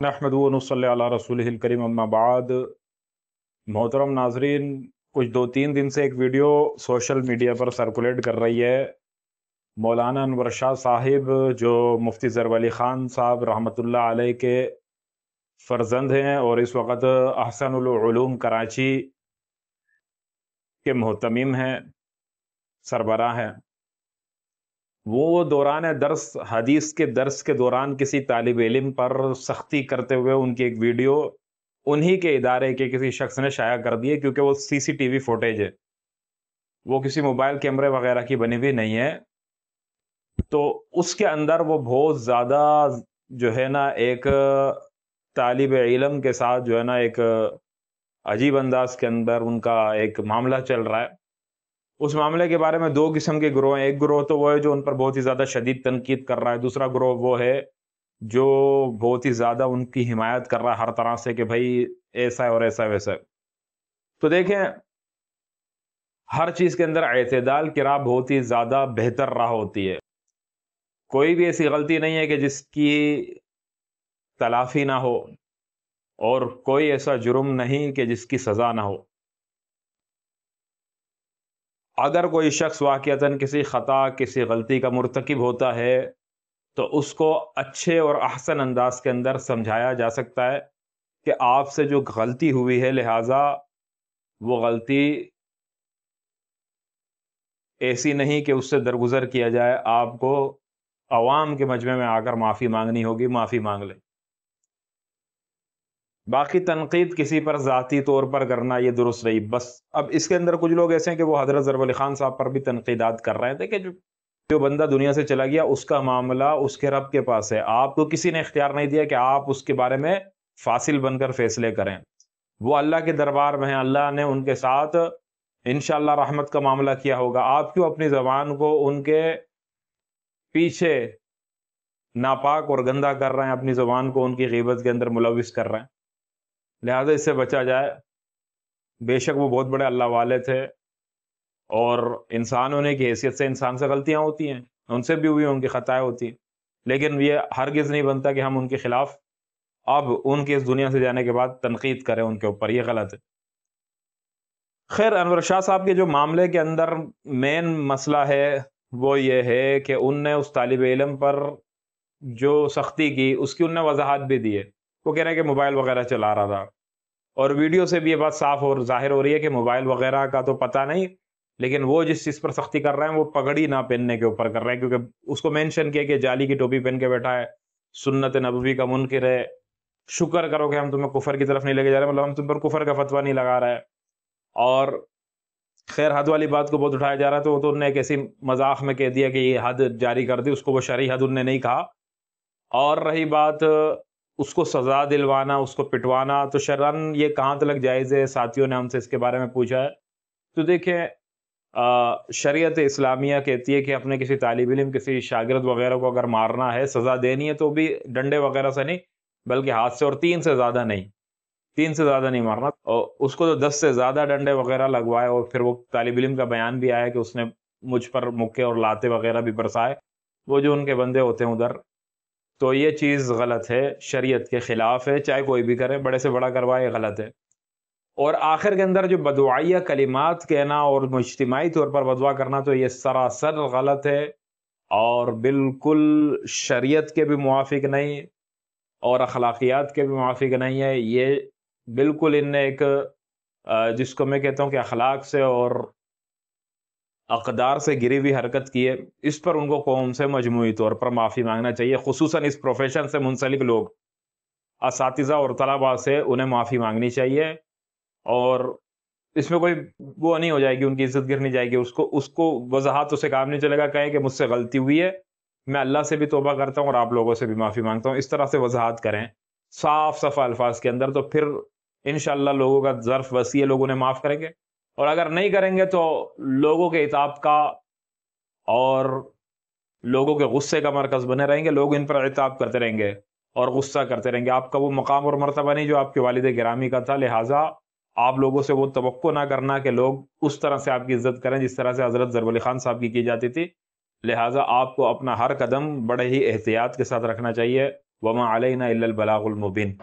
नहमदुहु व नसल्ली अला रसूलिहिल करीम अम्मा बाद। मोहतरम नाजरीन, कुछ 2-3 दिन से एक वीडियो सोशल मीडिया पर सर्कुलेट कर रही है। मौलाना अनवर शाह साहिब जो मुफ्ती ज़रब अली ख़ान साहब रहमतुल्लाह अलैह के फ़र्जंद हैं और इस वक्त अहसनुल उलूम कराची के मोहतमिम हैं, सरबराह हैं। वो दौरान दर्स हदीस के दर्स के दौरान किसी तालिब इल्म पर सख्ती करते हुए उनकी एक वीडियो उन्हीं के इदारे के किसी शख्स ने शाया कर दी है, क्योंकि वो सीसीटीवी फुटेज है, वो किसी मोबाइल कैमरे वगैरह की बनी हुई नहीं है। तो उसके अंदर वो बहुत ज़्यादा जो है ना एक तालिब इल्म के साथ जो है ना एक अजीब अंदाज के अंदर उनका एक मामला चल रहा है। उस मामले के बारे में 2 किस्म के गिरोह हैं। एक गिरोह तो वो है जो उन पर बहुत ही ज़्यादा शदीद तनकीद कर रहा है, दूसरा गिरोह वो है जो बहुत ही ज़्यादा उनकी हिमायत कर रहा है हर तरह से कि भाई ऐसा है और ऐसा है वैसा है। तो देखें, हर चीज़ के अंदर एतदाल की राह बहुत ही ज़्यादा बेहतर राह होती है। कोई भी ऐसी गलती नहीं है कि जिसकी तलाफ़ी ना हो, और कोई ऐसा जुर्म नहीं कि जिसकी सज़ा ना हो। अगर कोई शख्स वाक़ियतन किसी ख़ता, किसी गलती का मुर्तकिब होता है, तो उसको अच्छे और अहसन अंदाज के अंदर समझाया जा सकता है कि आपसे जो गलती हुई है, लिहाजा वो गलती ऐसी नहीं कि उससे दरगुजर किया जाए, आपको अवाम के मजमे में आकर माफ़ी मांगनी होगी, माफ़ी मांग लें। बाकी तनकीद किसी पर ज़ाती तौर पर करना ये दुरुस्त नहीं। बस अब इसके अंदर कुछ लोग ऐसे हैं कि वो हज़रत ज़रब अली ख़ान साहब पर भी तनकीदात कर रहे हैं। देखिए, जो बंदा दुनिया से चला गया उसका मामला उसके रब के पास है। आपको किसी ने इख्तियार नहीं दिया कि आप उसके बारे में फासिल बनकर फैसले करें। वो अल्लाह के दरबार में है, अल्लाह ने उनके साथ इंशाअल्लाह रहमत का मामला किया होगा। आप क्यों अपनी ज़बान को उनके पीछे नापाक और गंदा कर रहे हैं, अपनी ज़बान को उनकी ग़ीबत के अंदर मुलविस कर रहे हैं? लिहाजा इससे बचा जाए। बेशक वो बहुत बड़े अल्लाह वाले थे, और इंसान होने की हैसियत से इंसान से गलतियां होती हैं, उनसे भी हुई, उनकी खताएं होती हैं, लेकिन ये हरगिज़ नहीं बनता कि हम उनके खिलाफ अब उनके इस दुनिया से जाने के बाद तनकीद करें उनके ऊपर। ये गलत है। खैर, अनवर शाह साहब के जो मामले के अंदर मेन मसला है वो ये है कि उनने उस तालिब इल्म पर जो सख्ती की उसकी उनने वजाहत भी दी है। वो कह रहे हैं कि मोबाइल वगैरह चला रहा था, और वीडियो से भी ये बात साफ और जाहिर हो रही है कि मोबाइल वगैरह का तो पता नहीं, लेकिन वो जिस चीज़ पर सख्ती कर रहे हैं वो पगड़ी ना पहनने के ऊपर कर रहे हैं, क्योंकि उसको मेंशन किया कि जाली की टोपी पहन के बैठा है, सुन्नत नबवी का मुनकिर है। शुक्र करो कि हम तुम्हें कुफर की तरफ नहीं लेके जा रहे, मतलब हम तुम पर कुफर का फतवा नहीं लगा रहा है। और खैर, हद वाली बात को बहुत उठाया जा रहा है, तो वो तो उन्होंने एक ऐसी मजाक में कह दिया कि ये हद जारी कर दी, उसको वो शरई हद उनने नहीं कहा। और रही बात उसको सज़ा दिलवाना, उसको पिटवाना, तो शरअन ये कहाँ तक जायज़ है? साथियों ने हमसे इसके बारे में पूछा है। तो देखें, शरीयत इस्लामिया कहती है कि अपने किसी तालिब इल्म, किसी शागिर्द वगैरह को अगर मारना है, सज़ा देनी है, तो भी डंडे वगैरह से नहीं, बल्कि हाथ से, और 3 से ज़्यादा नहीं, 3 से ज़्यादा नहीं मारना। और उसको तो 10 से ज़्यादा डंडे वगैरह लगवाए, और फिर वो तालिब इल्म का बयान भी आया कि उसने मुझ पर मुक्के और लाते वगैरह भी बरसाए, वो जो उनके बंदे होते हैं उधर। तो ये चीज़ गलत है, शरीयत के ख़िलाफ़ है, चाहे कोई भी करे, बड़े से बड़ा करवाए, गलत है। और आखिर के अंदर जो बदुआइया कलिमात कहना और इज्तिमाई तौर पर बदुआ करना, तो ये सरासर गलत है, और बिल्कुल शरीयत के भी मुवाफ़िक नहीं, और अखलाकियात के भी मुवाफ़िक नहीं है। ये बिल्कुल इनने एक जिसको मैं कहता हूँ कि अखलाक से और अक़दार से गिरी हुई हरकत की है। इस पर उनको कौम से मजमूई तौर पर माफ़ी मांगना चाहिए, खुसूसन इस प्रोफेशन से मुंसलिक लोग, असातिज़ा और तलबा से उन्हें माफ़ी मांगनी चाहिए। और इसमें कोई वो नहीं हो जाएगी, उनकी इज्जत गिर नहीं जाएगी। उसको उसको वज़ाहतों से काम नहीं चलेगा, कहें कि मुझसे गलती हुई है, मैं अल्लाह से भी तौबा करता हूँ और आप लोगों से भी माफ़ी मांगता हूँ। इस तरह से वज़ाहत करें साफ सफ़ा अल्फाज के अंदर, तो फिर इंशाअल्लाह लोगों का ज़र्फ़ वसी है, लोग उन्हें माफ़ करेंगे। और अगर नहीं करेंगे तो लोगों के इताब का और लोगों के गुस्से का मरकज़ बने रहेंगे, लोग इन पर इताब करते रहेंगे और गुस्सा करते रहेंगे। आपका वो मकाम और मर्तबा नहीं जो आपके वालिद गिरामी का था, लिहाजा आप लोगों से वो तवक्को ना करना कि लोग उस तरह से आपकी इज्जत करें जिस तरह से हज़रत ज़रब अली ख़ान साहब की जाती थी। लिहाजा आपको अपना हर कदम बड़े ही एहतियात के साथ रखना चाहिए। وما علینا الا البلاغ المبین۔